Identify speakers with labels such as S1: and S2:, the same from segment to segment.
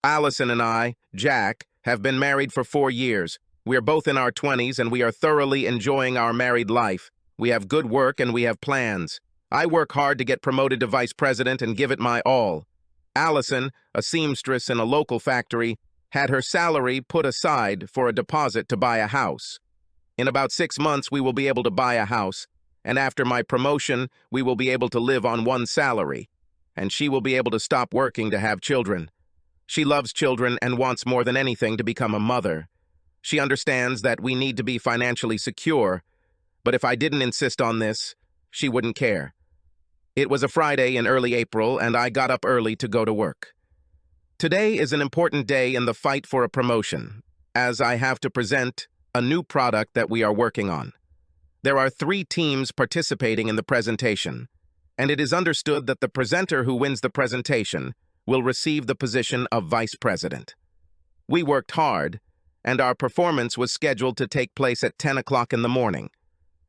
S1: Allison and I, Jack, have been married for 4 years. We are both in our 20s and we are thoroughly enjoying our married life. We have good work and we have plans. I work hard to get promoted to vice president and give it my all. Allison, a seamstress in a local factory, had her salary put aside for a deposit to buy a house. In about 6 months, we will be able to buy a house, and after my promotion, we will be able to live on one salary, and she will be able to stop working to have children. She loves children and wants more than anything to become a mother. She understands that we need to be financially secure, but if I didn't insist on this, she wouldn't care. It was a Friday in early April, and I got up early to go to work. Today is an important day in the fight for a promotion, as I have to present a new product that we are working on. There are 3 teams participating in the presentation, and it is understood that the presenter who wins the presentation will receive the position of vice president. We worked hard, and our performance was scheduled to take place at 10 o'clock in the morning.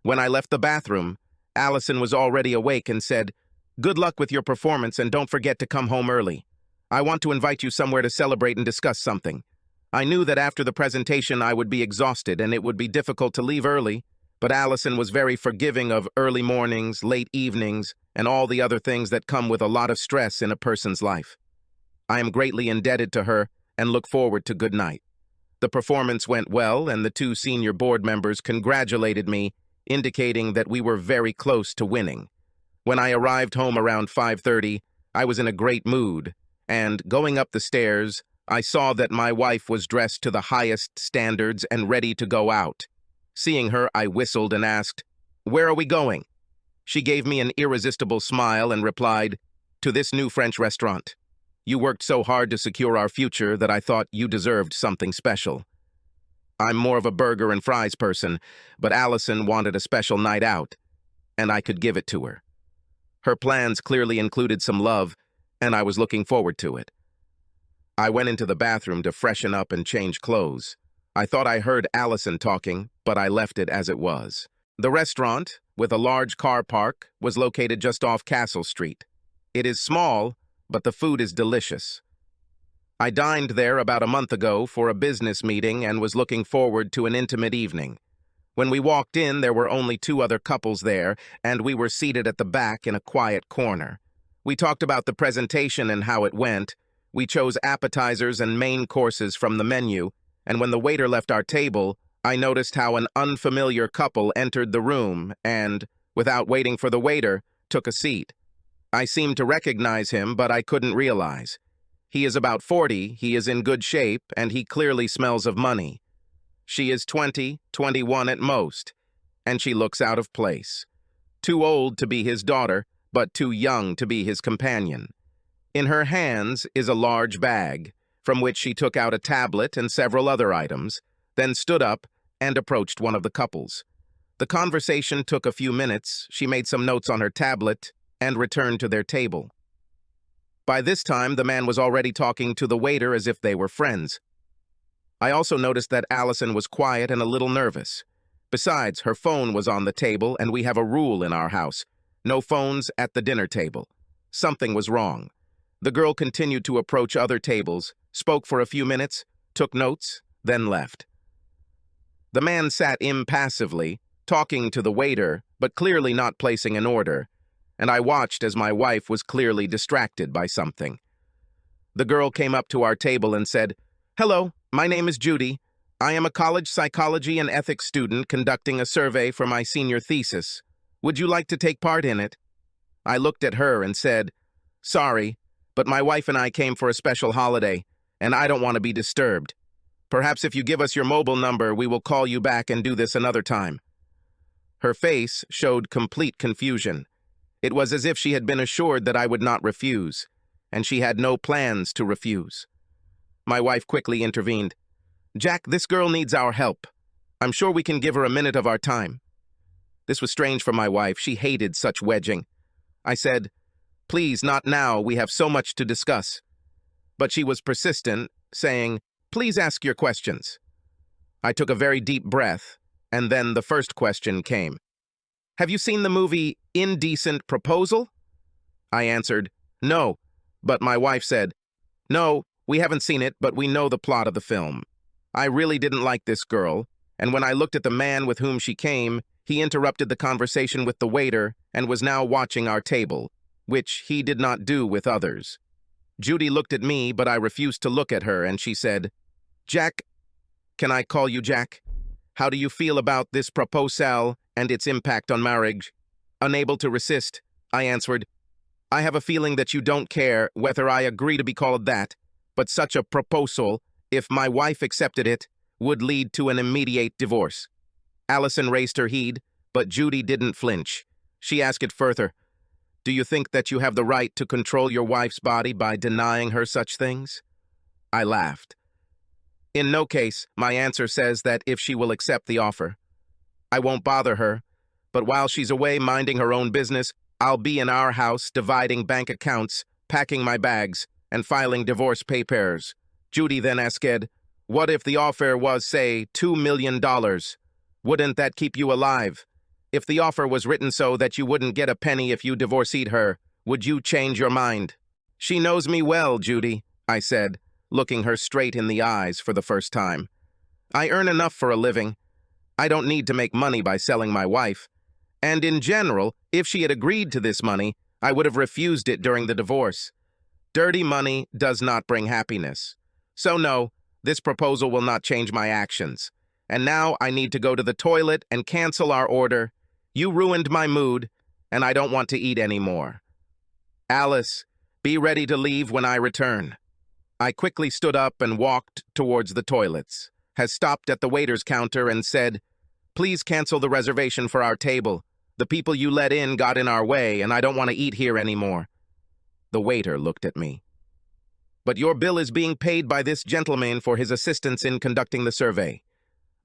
S1: When I left the bathroom, Allison was already awake and said, "Good luck with your performance and don't forget to come home early. I want to invite you somewhere to celebrate and discuss something." I knew that after the presentation I would be exhausted and it would be difficult to leave early, but Allison was very forgiving of early mornings, late evenings, and all the other things that come with a lot of stress in a person's life. I am greatly indebted to her and look forward to good night. The performance went well, and the 2 senior board members congratulated me, indicating that we were very close to winning. When I arrived home around 5:30, I was in a great mood, and going up the stairs, I saw that my wife was dressed to the highest standards and ready to go out. Seeing her, I whistled and asked, "Where are we going?" She gave me an irresistible smile and replied, "To this new French restaurant. You worked so hard to secure our future that I thought you deserved something special." I'm more of a burger and fries person, but Allison wanted a special night out, and I could give it to her. Her plans clearly included some love, and I was looking forward to it. I went into the bathroom to freshen up and change clothes. I thought I heard Allison talking, but I left it as it was. The restaurant, with a large car park, was located just off Castle Street. It is small, but the food is delicious. I dined there about a month ago for a business meeting and was looking forward to an intimate evening. When we walked in, there were only 2 other couples there, and we were seated at the back in a quiet corner. We talked about the presentation and how it went. We chose appetizers and main courses from the menu, and when the waiter left our table, I noticed how an unfamiliar couple entered the room and, without waiting for the waiter, took a seat. I seemed to recognize him, but I couldn't realize. He is about 40, he is in good shape, and he clearly smells of money. She is 20, 21 at most, and she looks out of place. Too old to be his daughter, but too young to be his companion. In her hands is a large bag, from which she took out a tablet and several other items, then stood up and approached one of the couples. The conversation took a few minutes. She made some notes on her tablet and returned to their table. By this time, the man was already talking to the waiter as if they were friends. I also noticed that Allison was quiet and a little nervous. Besides, her phone was on the table, and we have a rule in our house: no phones at the dinner table. Something was wrong. The girl continued to approach other tables, spoke for a few minutes, took notes, then left. The man sat impassively, talking to the waiter, but clearly not placing an order, and I watched as my wife was clearly distracted by something. The girl came up to our table and said, "Hello, my name is Judy. I am a college psychology and ethics student conducting a survey for my senior thesis. Would you like to take part in it?" I looked at her and said, "Sorry, but my wife and I came for a special holiday, and I don't want to be disturbed. Perhaps if you give us your mobile number, we will call you back and do this another time." Her face showed complete confusion. It was as if she had been assured that I would not refuse, and she had no plans to refuse. My wife quickly intervened. "Jack, this girl needs our help. I'm sure we can give her a minute of our time." This was strange for my wife. She hated such wedging. I said, "Please, not now. We have so much to discuss." But she was persistent, saying, "Please ask your questions." I took a very deep breath, and then the first question came. "Have you seen the movie Indecent Proposal?" I answered, "No," but my wife said, "No, We haven't seen it, but we know the plot of the film. I really didn't like this girl, and when I looked at the man with whom she came, he interrupted the conversation with the waiter and was now watching our table, which he did not do with others. Judy looked at me, but I refused to look at her, and she said, "Jack, can I call you Jack? How do you feel about this proposal and its impact on marriage?" Unable to resist, I answered, "I have a feeling that you don't care whether I agree to be called that, but such a proposal, if my wife accepted it, would lead to an immediate divorce." Allison raised her head, but Judy didn't flinch. She asked it further, "Do you think that you have the right to control your wife's body by denying her such things?" I laughed. "In no case, my answer says that if she will accept the offer. I won't bother her, but while she's away minding her own business, I'll be in our house dividing bank accounts, packing my bags, and filing divorce papers." Judy then asked, "What if the offer was, say, $2 million? Wouldn't that keep you alive? If the offer was written so that you wouldn't get a penny if you divorced her, would you change your mind?" "She knows me well, Judy," I said, looking her straight in the eyes for the first time. "I earn enough for a living. I don't need to make money by selling my wife. And in general, if she had agreed to this money, I would have refused it during the divorce. Dirty money does not bring happiness. So no, this proposal will not change my actions. And now I need to go to the toilet and cancel our order. You ruined my mood, and I don't want to eat anymore. Alice, be ready to leave when I return." I quickly stood up and walked towards the toilets, has stopped at the waiter's counter and said, "Please cancel the reservation for our table. The people you let in got in our way, and I don't want to eat here anymore." The waiter looked at me. "But your bill is being paid by this gentleman for his assistance in conducting the survey."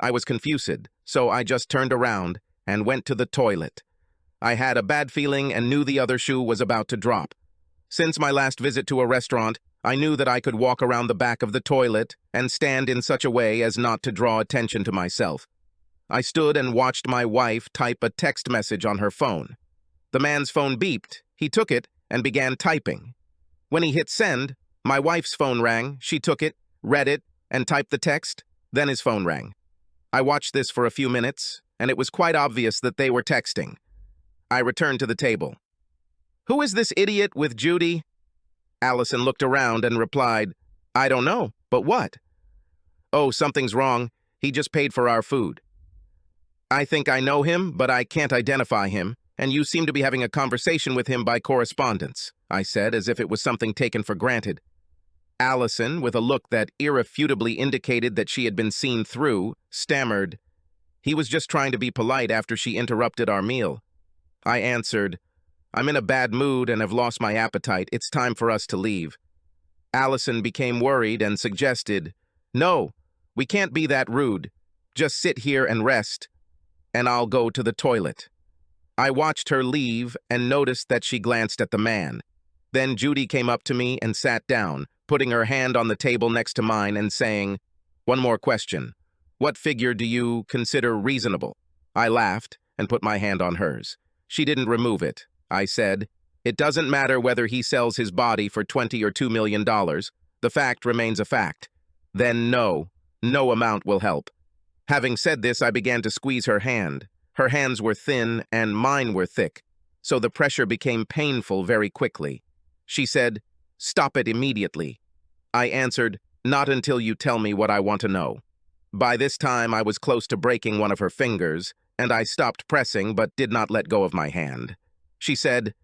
S1: I was confused, so I just turned around and went to the toilet. I had a bad feeling and knew the other shoe was about to drop. Since my last visit to a restaurant, I knew that I could walk around the back of the toilet and stand in such a way as not to draw attention to myself. I stood and watched my wife type a text message on her phone. The man's phone beeped. He took it and began typing. When he hit send, my wife's phone rang. She took it, read it, and typed the text. Then his phone rang. I watched this for a few minutes, and it was quite obvious that they were texting. I returned to the table. "Who is this idiot with Judy?" Allison looked around and replied, "I don't know, but what?" "Oh, something's wrong. He just paid for our food." "I think I know him, but I can't identify him, and you seem to be having a conversation with him by correspondence," I said, as if it was something taken for granted. Allison, with a look that irrefutably indicated that she had been seen through, stammered, "He was just trying to be polite after she interrupted our meal." I answered, "I'm in a bad mood and have lost my appetite. It's time for us to leave." Allison became worried and suggested, "No, we can't be that rude. Just sit here and rest, and I'll go to the toilet." I watched her leave and noticed that she glanced at the man. Then Judy came up to me and sat down, putting her hand on the table next to mine and saying, "One more question. What figure do you consider reasonable?" I laughed and put my hand on hers. She didn't remove it. I said, "It doesn't matter whether he sells his body for $20 or $2 million. The fact remains a fact. Then no amount will help." Having said this, I began to squeeze her hand. Her hands were thin and mine were thick, so the pressure became painful very quickly. She said, "Stop it immediately." I answered, "Not until you tell me what I want to know." By this time, I was close to breaking one of her fingers, and I stopped pressing but did not let go of my hand. She said,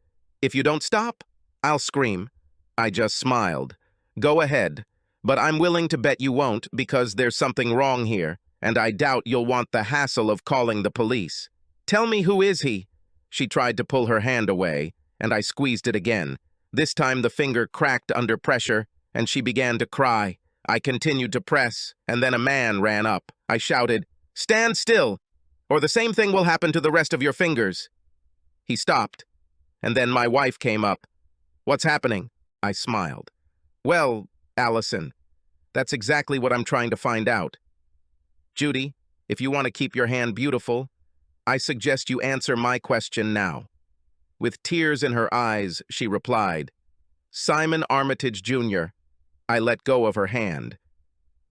S1: "If you don't stop, I'll scream." I just smiled. "Go ahead, but I'm willing to bet you won't because there's something wrong here, and I doubt you'll want the hassle of calling the police. Tell me, who is he?" She tried to pull her hand away, and I squeezed it again. This time the finger cracked under pressure, and she began to cry. I continued to press, and then a man ran up. I shouted, "Stand still, or the same thing will happen to the rest of your fingers." He stopped, and then my wife came up. "What's happening?" I smiled. "Well, Allison, that's exactly what I'm trying to find out. Judy, if you want to keep your hand beautiful, I suggest you answer my question now." With tears in her eyes, she replied, "Simon Armitage, Jr." I let go of her hand.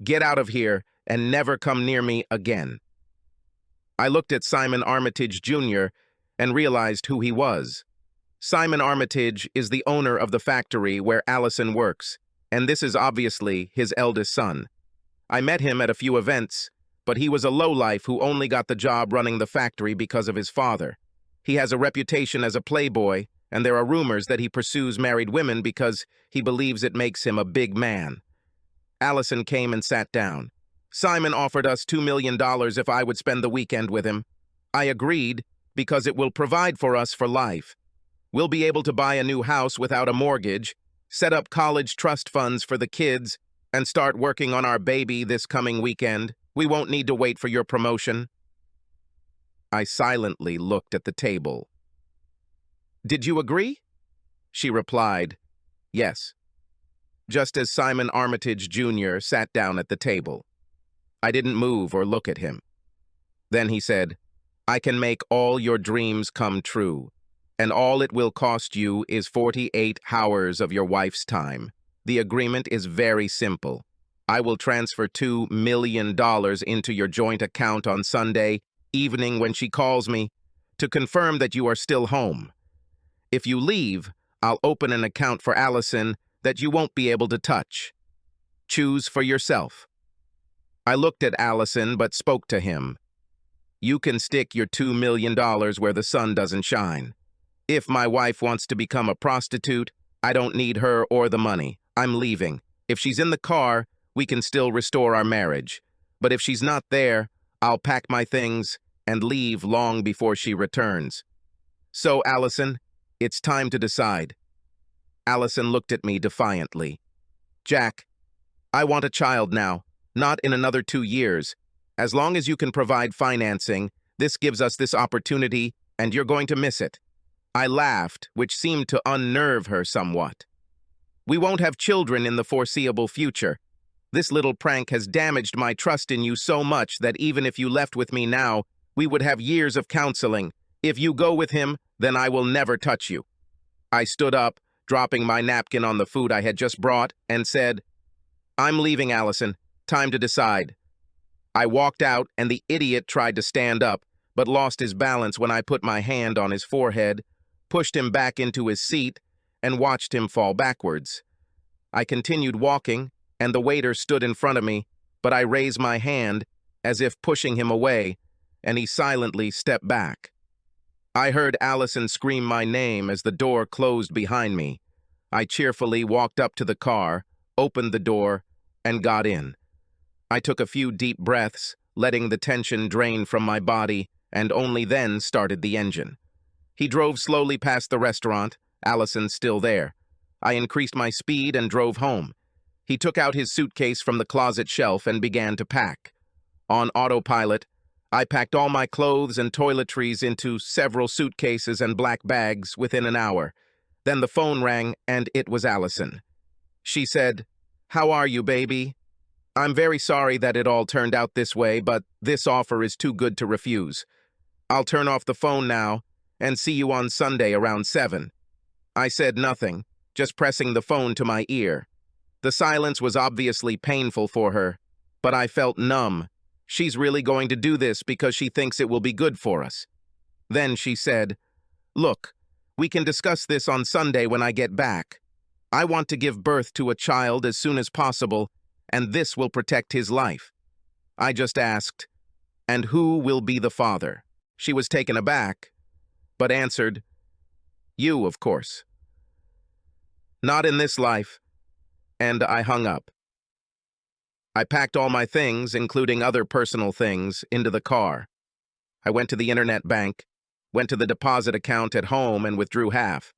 S1: "Get out of here and never come near me again." I looked at Simon Armitage Jr. and realized who he was. Simon Armitage is the owner of the factory where Allison works, and this is obviously his eldest son. I met him at a few events, but he was a lowlife who only got the job running the factory because of his father. He has a reputation as a playboy, and there are rumors that he pursues married women because he believes it makes him a big man. Allison came and sat down. Simon offered us $2 million if I would spend the weekend with him. I agreed because it will provide for us for life. We'll be able to buy a new house without a mortgage, set up college trust funds for the kids, and start working on our baby this coming weekend. We won't need to wait for your promotion. I silently looked at the table. "Did you agree?" She replied, "Yes," just as Simon Armitage Jr. sat down at the table. I didn't move or look at him. Then he said, "I can make all your dreams come true, and all it will cost you is 48 hours of your wife's time. The agreement is very simple. I will transfer $2 million into your joint account on Sunday evening when she calls me to confirm that you are still home. If you leave, I'll open an account for Allison that you won't be able to touch. Choose for yourself." I looked at Allison but spoke to him. "You can stick your $2 million where the sun doesn't shine. If my wife wants to become a prostitute, I don't need her or the money. I'm leaving. If she's in the car, we can still restore our marriage. But if she's not there, I'll pack my things and leave long before she returns. So, Allison, it's time to decide." Allison looked at me defiantly. "Jack, I want a child now, not in another 2 years. As long as you can provide financing, this gives us this opportunity, and you're going to miss it." I laughed, which seemed to unnerve her somewhat. "We won't have children in the foreseeable future. This little prank has damaged my trust in you so much that even if you left with me now, we would have years of counseling. If you go with him, then I will never touch you." I stood up, dropping my napkin on the food I had just brought, and said, "I'm leaving, Allison. Time to decide." I walked out, and the idiot tried to stand up, but lost his balance when I put my hand on his forehead, pushed him back into his seat, and watched him fall backwards. I continued walking, and the waiter stood in front of me, but I raised my hand, as if pushing him away, and he silently stepped back. I heard Allison scream my name as the door closed behind me. I cheerfully walked up to the car, opened the door, and got in. I took a few deep breaths, letting the tension drain from my body, and only then started the engine. He drove slowly past the restaurant, Allison still there. I increased my speed and drove home. He took out his suitcase from the closet shelf and began to pack. On autopilot, I packed all my clothes and toiletries into several suitcases and black bags within an hour. Then the phone rang, and it was Allison. She said, "How are you, baby? I'm very sorry that it all turned out this way, but this offer is too good to refuse. I'll turn off the phone now and see you on Sunday around 7. I said nothing, just pressing the phone to my ear. The silence was obviously painful for her, but I felt numb. She's really going to do this because she thinks it will be good for us. Then she said, "Look, we can discuss this on Sunday when I get back. I want to give birth to a child as soon as possible, and this will protect his life." I just asked, "And who will be the father?" She was taken aback, but answered, "You, of course." "Not in this life," and I hung up. I packed all my things, including other personal things, into the car. I went to the internet bank, went to the deposit account at home and withdrew half.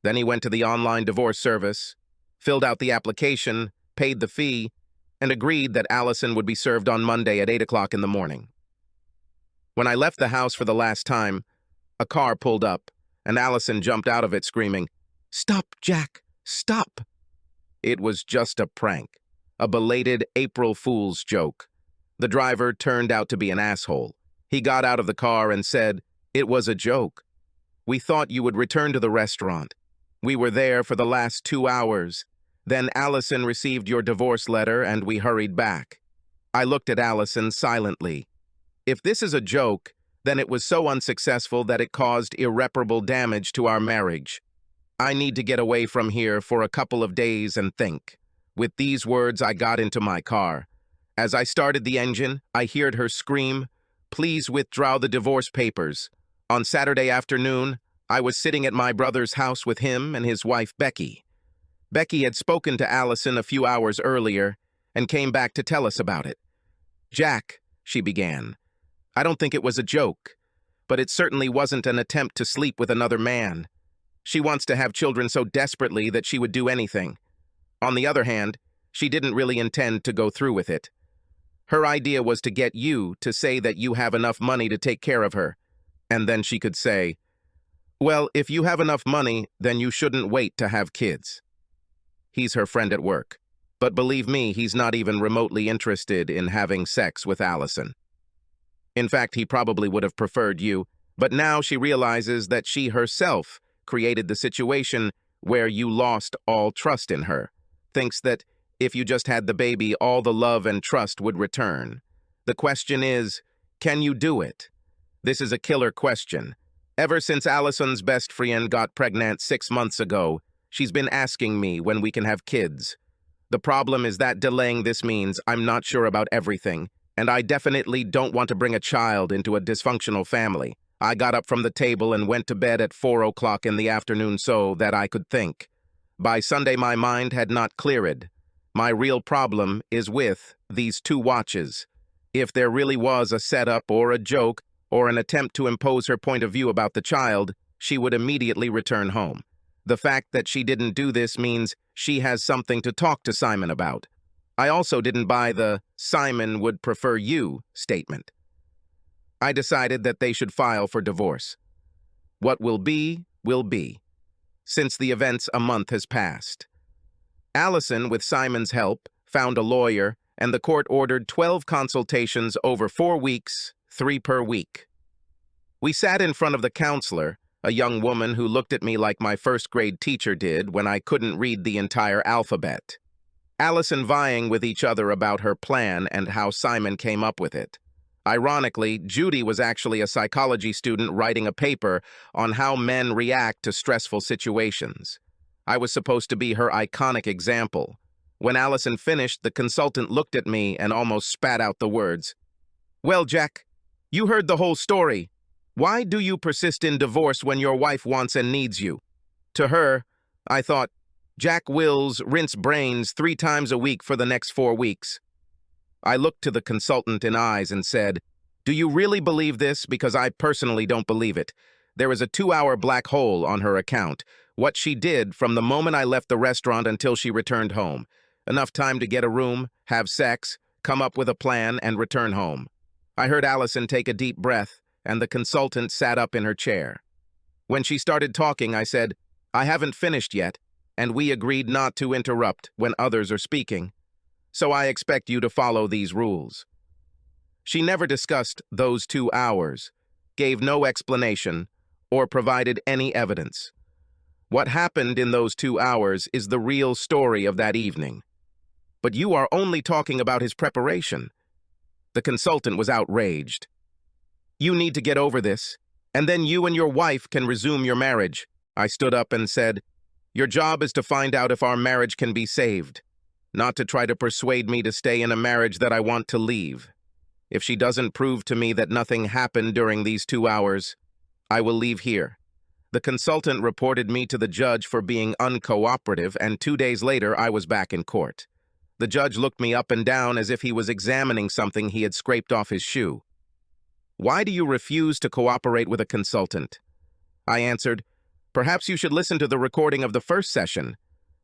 S1: Then he went to the online divorce service, filled out the application, paid the fee, and agreed that Allison would be served on Monday at 8 o'clock in the morning. When I left the house for the last time, a car pulled up, and Allison jumped out of it screaming, "Stop, Jack, stop!" It was just a prank, a belated April Fool's joke. The driver turned out to be an asshole. He got out of the car and said, "It was a joke. We thought you would return to the restaurant. We were there for the last 2 hours. Then Allison received your divorce letter and we hurried back. I looked at Allison silently. If this is a joke, then it was so unsuccessful that it caused irreparable damage to our marriage. I need to get away from here for a couple of days and think. With these words, I got into my car. As I started the engine, I heard her scream, "Please withdraw the divorce papers." On Saturday afternoon, I was sitting at my brother's house with him and his wife, Becky. Becky had spoken to Allison a few hours earlier and came back to tell us about it. "Jack," she began, "I don't think it was a joke, but it certainly wasn't an attempt to sleep with another man. She wants to have children so desperately that she would do anything. On the other hand, she didn't really intend to go through with it. Her idea was to get you to say that you have enough money to take care of her, and then she could say, 'Well, if you have enough money, then you shouldn't wait to have kids.' He's her friend at work, but believe me, he's not even remotely interested in having sex with Allison. In fact, he probably would have preferred you, but now she realizes that she herself created the situation where you lost all trust in her, thinks that if you just had the baby, all the love and trust would return. The question is, can you do it? This is a killer question. Ever since Allison's best friend got pregnant 6 months ago, she's been asking me when we can have kids. The problem is that delaying this means I'm not sure about everything, and I definitely don't want to bring a child into a dysfunctional family. I got up from the table and went to bed at 4 o'clock in the afternoon so that I could think. By Sunday, my mind had not cleared. My real problem is with these 2 watches. If there really was a setup or a joke or an attempt to impose her point of view about the child, she would immediately return home. The fact that she didn't do this means she has something to talk to Simon about. I also didn't buy the "Simon would prefer you" statement. I decided that they should file for divorce. What will be, will be. Since the events, a month has passed. Allison, with Simon's help, found a lawyer, and the court ordered 12 consultations over 4 weeks, 3 per week. We sat in front of the counselor, a young woman who looked at me like my first-grade teacher did when I couldn't read the entire alphabet. Allison vying with each other about her plan and how Simon came up with it. Ironically, Judy was actually a psychology student writing a paper on how men react to stressful situations. I was supposed to be her iconic example. When Allison finished, the consultant looked at me and almost spat out the words, "Well, Jack, you heard the whole story. Why do you persist in divorce when your wife wants and needs you?" To her, I thought, Jack wills rinse brains 3 times a week for the next 4 weeks. I looked to the consultant in eyes and said, "Do you really believe this? Because I personally don't believe it. There is a 2-hour black hole on her account. What she did from the moment I left the restaurant until she returned home. Enough time to get a room, have sex, come up with a plan, and return home." I heard Allison take a deep breath, and the consultant sat up in her chair. When she started talking, I said, "I haven't finished yet, and we agreed not to interrupt when others are speaking. So I expect you to follow these rules." She never discussed those 2 hours, gave no explanation, or provided any evidence. What happened in those 2 hours is the real story of that evening. But you are only talking about his preparation. The consultant was outraged. "You need to get over this, and then you and your wife can resume your marriage." I stood up and said, "Your job is to find out if our marriage can be saved, not to try to persuade me to stay in a marriage that I want to leave. If she doesn't prove to me that nothing happened during these 2 hours, I will leave here." The consultant reported me to the judge for being uncooperative, and 2 days later I was back in court. The judge looked me up and down as if he was examining something he had scraped off his shoe. "Why do you refuse to cooperate with a consultant?" I answered, "Perhaps you should listen to the recording of the first session.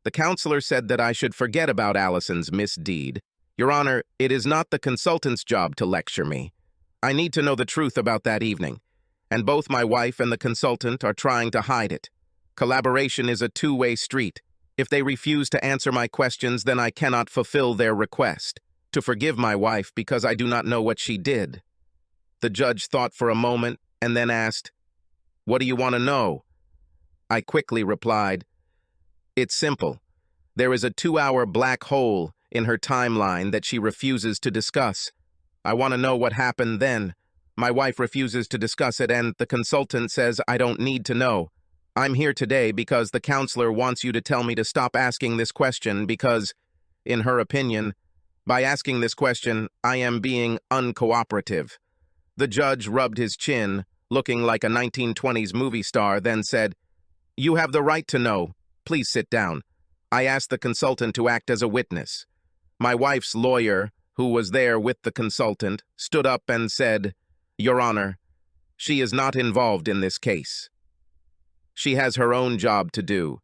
S1: The counselor said that I should forget about Allison's misdeed. Your Honor, it is not the consultant's job to lecture me. I need to know the truth about that evening, and both my wife and the consultant are trying to hide it. Collaboration is a 2-way street. If they refuse to answer my questions, then I cannot fulfill their request to forgive my wife because I do not know what she did." The judge thought for a moment and then asked, "What do you want to know?" I quickly replied, "It's simple. There is a 2-hour black hole in her timeline that she refuses to discuss. I want to know what happened then. My wife refuses to discuss it, and the consultant says I don't need to know. I'm here today because the counselor wants you to tell me to stop asking this question because, in her opinion, by asking this question, I am being uncooperative. The judge rubbed his chin, looking like a 1920s movie star, then said, "You have the right to know. Please sit down." I asked the consultant to act as a witness. My wife's lawyer, who was there with the consultant, stood up and said, "Your Honor, she is not involved in this case. She has her own job to do,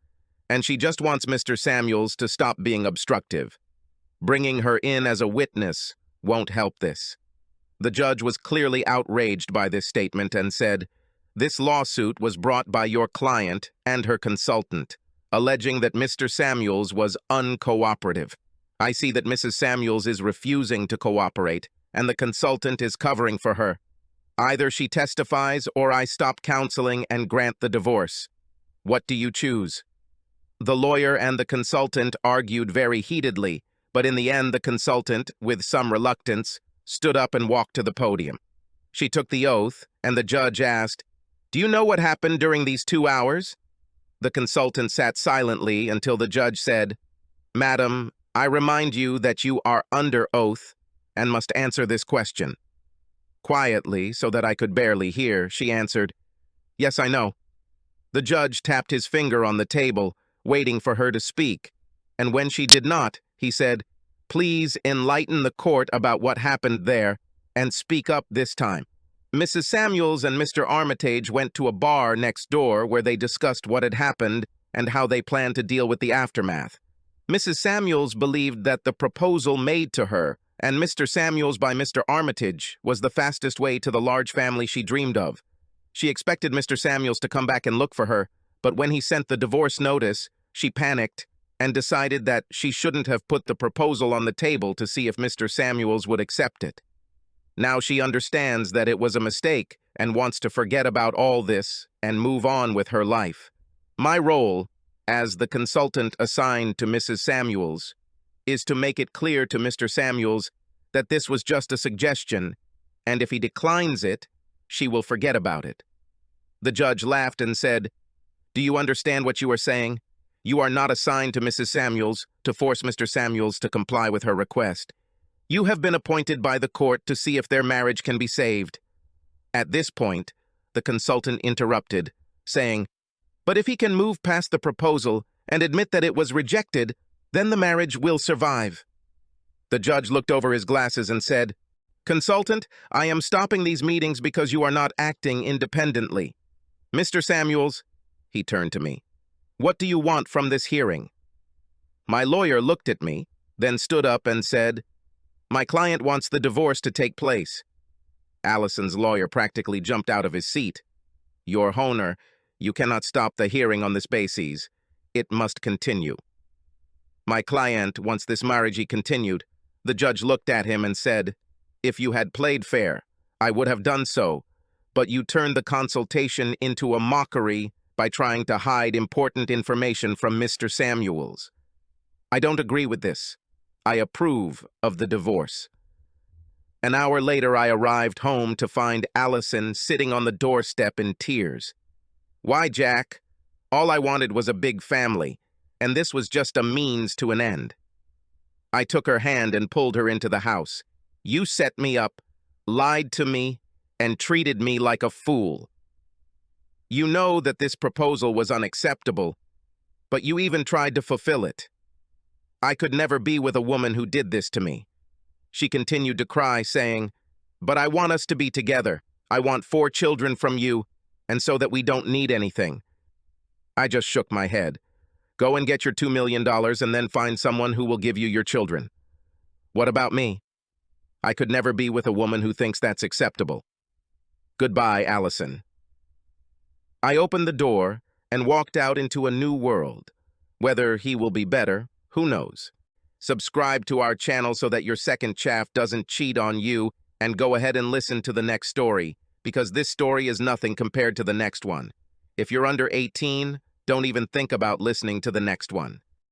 S1: and she just wants Mr. Samuels to stop being obstructive. Bringing her in as a witness won't help this." The judge was clearly outraged by this statement and said, "This lawsuit was brought by your client and her consultant, alleging that Mr. Samuels was uncooperative. I see that Mrs. Samuels is refusing to cooperate, and the consultant is covering for her. Either she testifies or I stop counseling and grant the divorce. What do you choose?" The lawyer and the consultant argued very heatedly, but in the end the consultant, with some reluctance, stood up and walked to the podium. She took the oath, and the judge asked, "Do you know what happened during these 2 hours?" The consultant sat silently until the judge said, "Madam, I remind you that you are under oath and must answer this question." Quietly, so that I could barely hear, she answered, "Yes, I know." The judge tapped his finger on the table, waiting for her to speak, and when she did not, he said, "Please enlighten the court about what happened there, and speak up this time." Mrs. Samuels and Mr. Armitage went to a bar next door where they discussed what had happened and how they planned to deal with the aftermath. Mrs. Samuels believed that the proposal made to her and Mr. Samuels by Mr. Armitage was the fastest way to the large family she dreamed of. She expected Mr. Samuels to come back and look for her, but when he sent the divorce notice, she panicked and decided that she shouldn't have put the proposal on the table to see if Mr. Samuels would accept it. Now she understands that it was a mistake and wants to forget about all this and move on with her life. My role, as the consultant assigned to Mrs. Samuels, is to make it clear to Mr. Samuels that this was just a suggestion, and if he declines it, she will forget about it. The judge laughed and said, "Do you understand what you are saying? You are not assigned to Mrs. Samuels to force Mr. Samuels to comply with her request. You have been appointed by the court to see if their marriage can be saved." At this point, the consultant interrupted, saying, "But if he can move past the proposal and admit that it was rejected, then the marriage will survive." The judge looked over his glasses and said, "Consultant, I am stopping these meetings because you are not acting independently. Mr. Samuels," he turned to me, "what do you want from this hearing?" My lawyer looked at me, then stood up and said, "My client wants the divorce to take place." Allison's lawyer practically jumped out of his seat. "Your Honor, you cannot stop the hearing on this basis. It must continue." "My client wants this marriage," he continued. The judge looked at him and said, "If you had played fair, I would have done so, but you turned the consultation into a mockery by trying to hide important information from Mr. Samuels. I don't agree with this. I approve of the divorce." An hour later, I arrived home to find Allison sitting on the doorstep in tears. "Why, Jack? All I wanted was a big family, and this was just a means to an end." I took her hand and pulled her into the house. "You set me up, lied to me, and treated me like a fool. You know that this proposal was unacceptable, but you even tried to fulfill it. I could never be with a woman who did this to me." She continued to cry, saying, "But I want us to be together. I want 4 children from you, and so that we don't need anything." I just shook my head. "Go and get your $2 million and then find someone who will give you your children. What about me? I could never be with a woman who thinks that's acceptable. Goodbye, Allison." I opened the door and walked out into a new world. Whether he will be better, who knows? Subscribe to our channel so that your second chaff doesn't cheat on you, and go ahead and listen to the next story, because this story is nothing compared to the next one. If you're under 18, don't even think about listening to the next one.